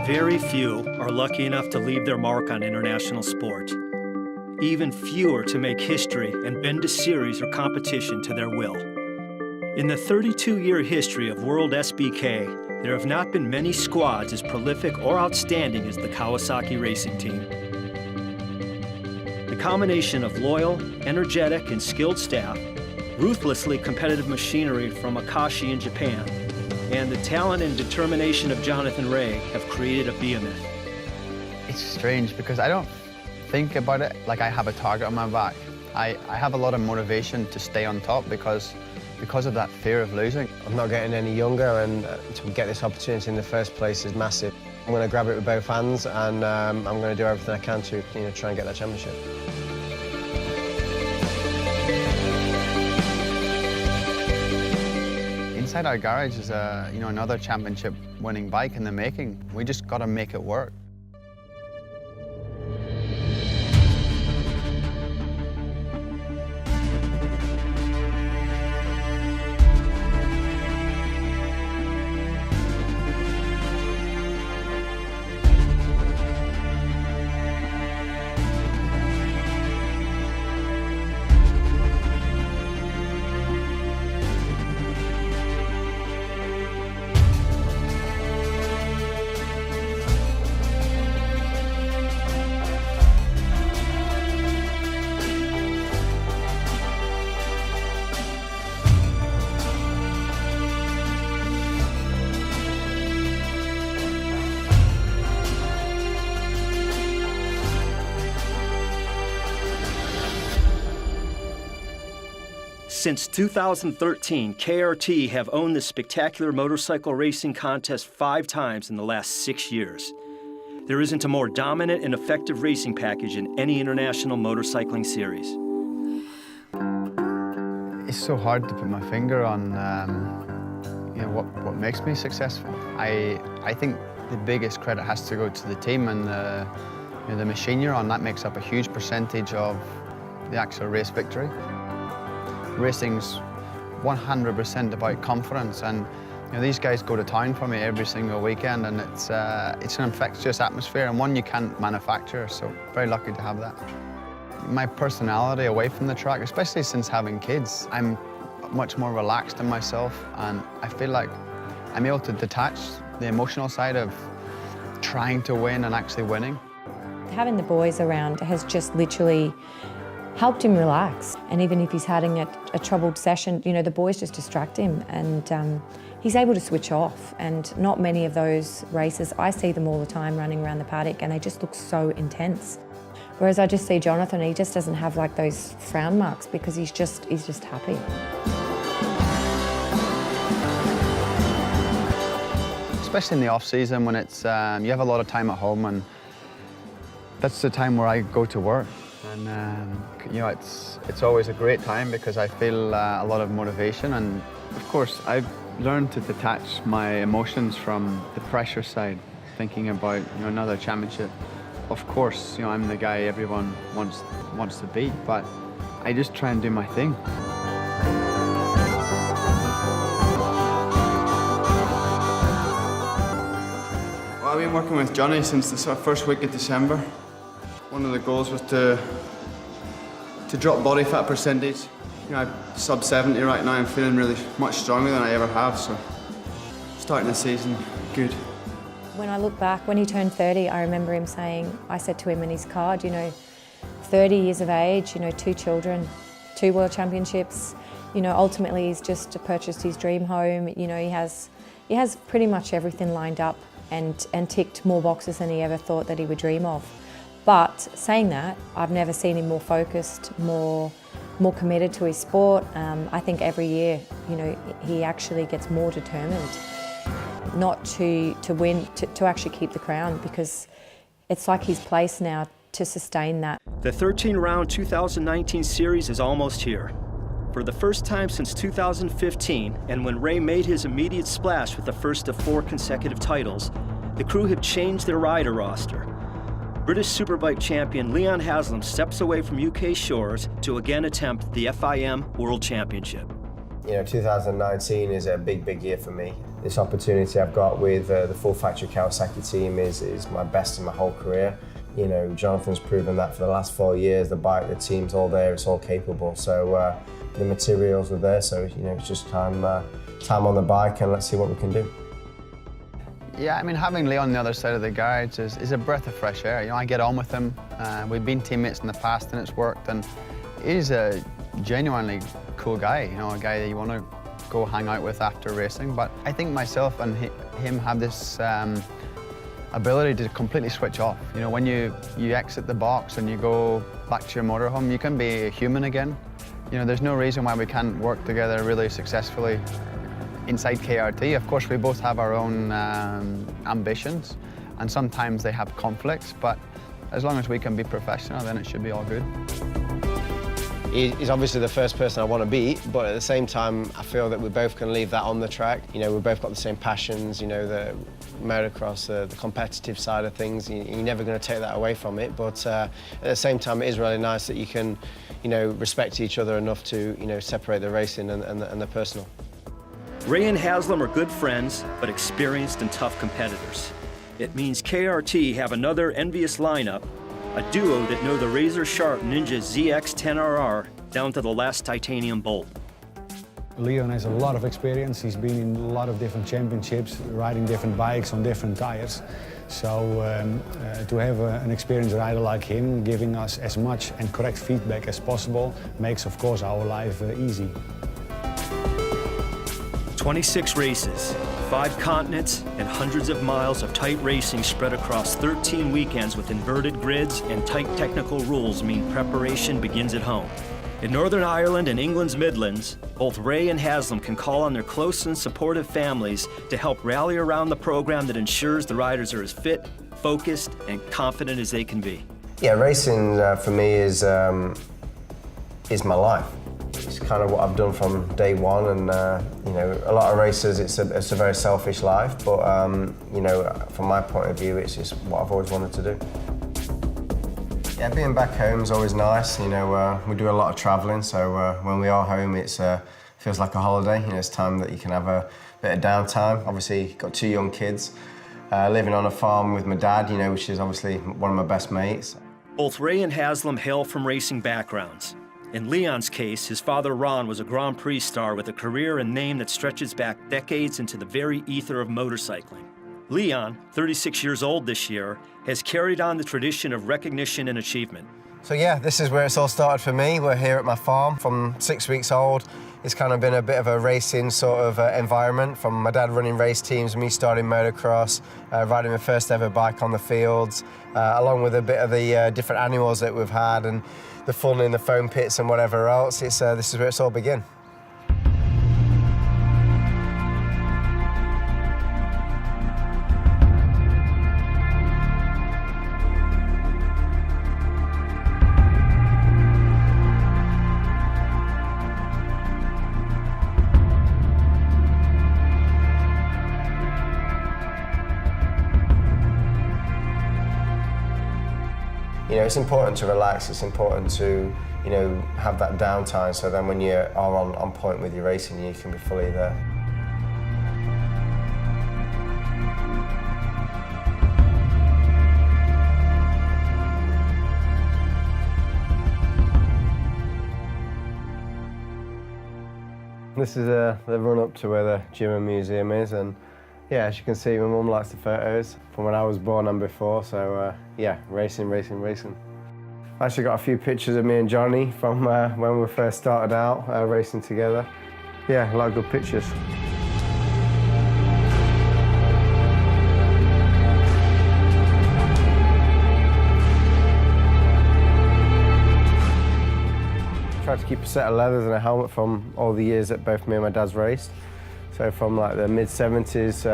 Very few are lucky enough to leave their mark on international sport. Even fewer to make history and bend a series or competition to their will. In the 32-year history of World SBK, there have not been many squads as prolific or outstanding as the Kawasaki racing team. The combination of loyal, energetic, and skilled staff, ruthlessly competitive machinery from Akashi in Japan, and the talent and determination of Jonathan Ray have created a behemoth. It's strange because I don't think about it like I have a target on my back. I have a lot of motivation to stay on top because of that fear of losing. I'm not getting any younger, and to get this opportunity in the first place is massive. I'm going to grab it with both hands, and I'm going to do everything I can to try and get that championship. Inside our garage is another championship-winning bike in the making. We just got to make it work. Since 2013, KRT have owned this spectacular motorcycle racing contest 5 times in the last 6 years. There isn't a more dominant and effective racing package in any international motorcycling series. It's so hard to put my finger on what makes me successful. I think the biggest credit has to go to the team and the machine you're on. That makes up a huge percentage of the actual race victory. Racing's 100% about confidence, and these guys go to town for me every single weekend, and it's an infectious atmosphere and one you can't manufacture, so very lucky to have that. My personality away from the track, especially since having kids, I'm much more relaxed in myself, and I feel like I'm able to detach the emotional side of trying to win and actually winning. Having the boys around has just literally helped him relax. And even if he's having a troubled session, the boys just distract him, and he's able to switch off. And not many of those races, I see them all the time running around the paddock, and they just look so intense. Whereas I just see Jonathan, he just doesn't have like those frown marks because he's just happy. Especially in the off-season when it's you have a lot of time at home, and that's the time where I go to work. And it's always a great time because I feel a lot of motivation, and of course I've learned to detach my emotions from the pressure side, thinking about another championship. Of course, I'm the guy everyone wants to beat, but I just try and do my thing. Well, I've been working with Johnny since the first week of December. One of the goals was to drop body fat percentage. I'm sub 70 right now. I'm feeling really much stronger than I ever have, so starting the season good. When I look back, when he turned 30, I remember him saying, I said to him in his card, 30 years of age, 2 children, 2 world championships. Ultimately he's just purchased his dream home. He has pretty much everything lined up and ticked more boxes than he ever thought that he would dream of. But saying that, I've never seen him more focused, more committed to his sport. I think every year, he actually gets more determined, not to win, to actually keep the crown, because it's like his place now to sustain that. The 13-round 2019 series is almost here. For the first time since 2015, and when Ray made his immediate splash with the first of 4 consecutive titles, the crew have changed their rider roster. British Superbike champion Leon Haslam steps away from UK shores to again attempt the FIM World Championship. 2019 is a big year for me. this opportunity I've got with the full factory Kawasaki team is my best in my whole career. You know, Jonathan's proven that for the last 4 years. The bike, the team's all there, it's all capable. So the materials are there, so you know, it's just time on the bike, and let's see what we can do. Yeah, I mean, having Leon on the other side of the garage is a breath of fresh air. You know, I get on with him. We've been teammates in the past and it's worked, and he's a genuinely cool guy, you know, a guy that you want to go hang out with after racing. But I think myself and him have this ability to completely switch off. You know, when you exit the box and you go back to your motorhome, you can be a human again. You know, there's no reason why we can't work together really successfully inside KRT. Of course, we both have our own ambitions, and sometimes they have conflicts, but as long as we can be professional, then it should be all good. He's obviously the first person I want to beat, but at the same time, I feel that we both can leave that on the track. You know, we've both got the same passions, you know, the motocross, the competitive side of things. You're never going to take that away from it, but at the same time, it is really nice that you can, you know, respect each other enough to, you know, separate the racing and the personal. Ray and Haslam are good friends, but experienced and tough competitors. It means KRT have another envious lineup, a duo that know the razor-sharp Ninja ZX-10RR down to the last titanium bolt. Leon has a lot of experience. He's been in a lot of different championships, riding different bikes on different tires. So to have an experienced rider like him giving us as much and correct feedback as possible makes, of course, our life easy. 26 races, 5 continents, and hundreds of miles of tight racing spread across 13 weekends with inverted grids and tight technical rules mean preparation begins at home. In Northern Ireland and England's Midlands, both Ray and Haslam can call on their close and supportive families to help rally around the program that ensures the riders are as fit, focused, and confident as they can be. Yeah, racing for me is my life. It's kind of what I've done from day one, and you know, a lot of racers, it's a very selfish life, but you know, from my point of view, it's just what I've always wanted to do. Yeah, being back home is always nice. You know, we do a lot of travelling, so when we are home, it feels like a holiday. You know, it's time that you can have a bit of downtime. Obviously, got 2 young kids, living on a farm with my dad, you know, which is obviously one of my best mates. Both Ray and Haslam hail from racing backgrounds. In Leon's case, his father Ron was a Grand Prix star with a career and name that stretches back decades into the very ether of motorcycling. Leon, 36 years old this year, has carried on the tradition of recognition and achievement. So yeah, this is where it's all started for me. We're here at my farm from 6 weeks old. It's kind of been a bit of a racing sort of environment, from my dad running race teams, me starting motocross, riding my first ever bike on the fields, along with a bit of the different animals that we've had and the fun in the foam pits and whatever else. This is where it's all begun. You know, it's important to relax, it's important to, you know, have that downtime, so then when you are on point with your racing, you can be fully there. This is the run up to where the gym and museum is, and yeah, as you can see, my mum likes the photos from when I was born and before, so yeah, racing. I actually got a few pictures of me and Johnny from when we first started out racing together. Yeah, a lot of good pictures. Tried to keep a set of leathers and a helmet from all the years that both me and my dad's raced. So from like the mid-70s,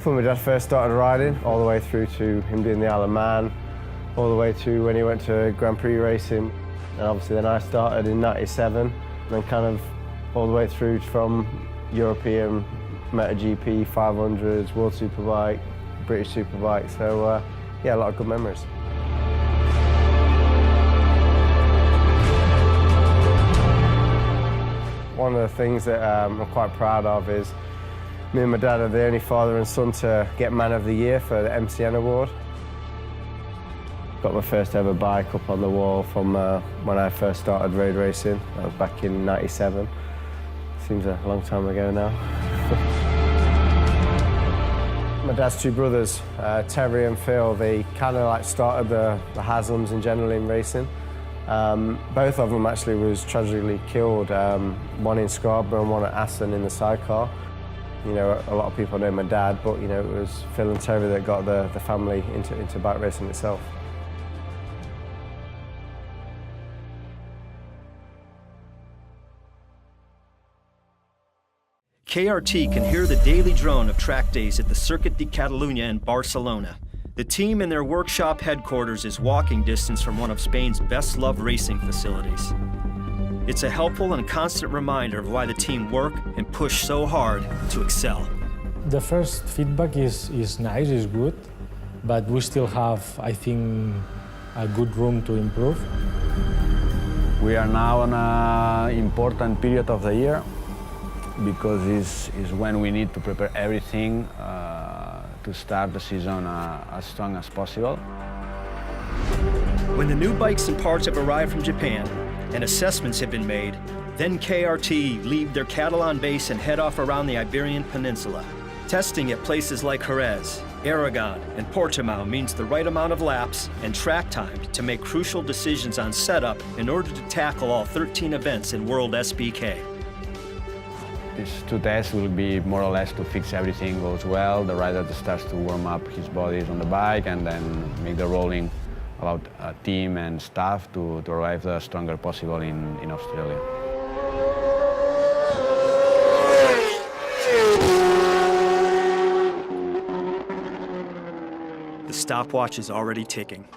when my dad first started riding, all the way through to him doing the Isle of Man, all the way to when he went to Grand Prix racing. And obviously then I started in '97, and then kind of all the way through from European, MotoGP, 500s, World Superbike, British Superbike. So yeah, a lot of good memories. One of the things that I'm quite proud of is Me and my dad are the only father and son to get Man of the Year for the MCN award. Got my first ever bike up on the wall from when I first started road racing. That was back in '97. Seems a long time ago now. My dad's two brothers, Terry and Phil, they kind of like started the Haslam's in general in racing. Both of them actually was tragically killed, one in Scarborough and one at Aston in the sidecar. You know, a lot of people know my dad, but you know, it was Phil and Terry that got the family into bike racing itself. KRT can hear the daily drone of track days at the Circuit de Catalunya in Barcelona. The team in their workshop headquarters is walking distance from one of Spain's best-loved racing facilities. It's a helpful and constant reminder of why the team work and push so hard to excel. The first feedback is nice, is good, but we still have, I think, a good room to improve. We are now on an important period of the year because it's when we need to prepare everything to start the season as strong as possible. When the new bikes and parts have arrived from Japan and assessments have been made, then KRT leave their Catalan base and head off around the Iberian Peninsula. Testing at places like Jerez, Aragon, and Portimao means the right amount of laps and track time to make crucial decisions on setup in order to tackle all 13 events in World SBK. These two tests will be more or less to fix everything goes well. The rider starts to warm up his body on the bike and then make the rolling about team and staff to arrive the stronger possible in Australia. The stopwatch is already ticking.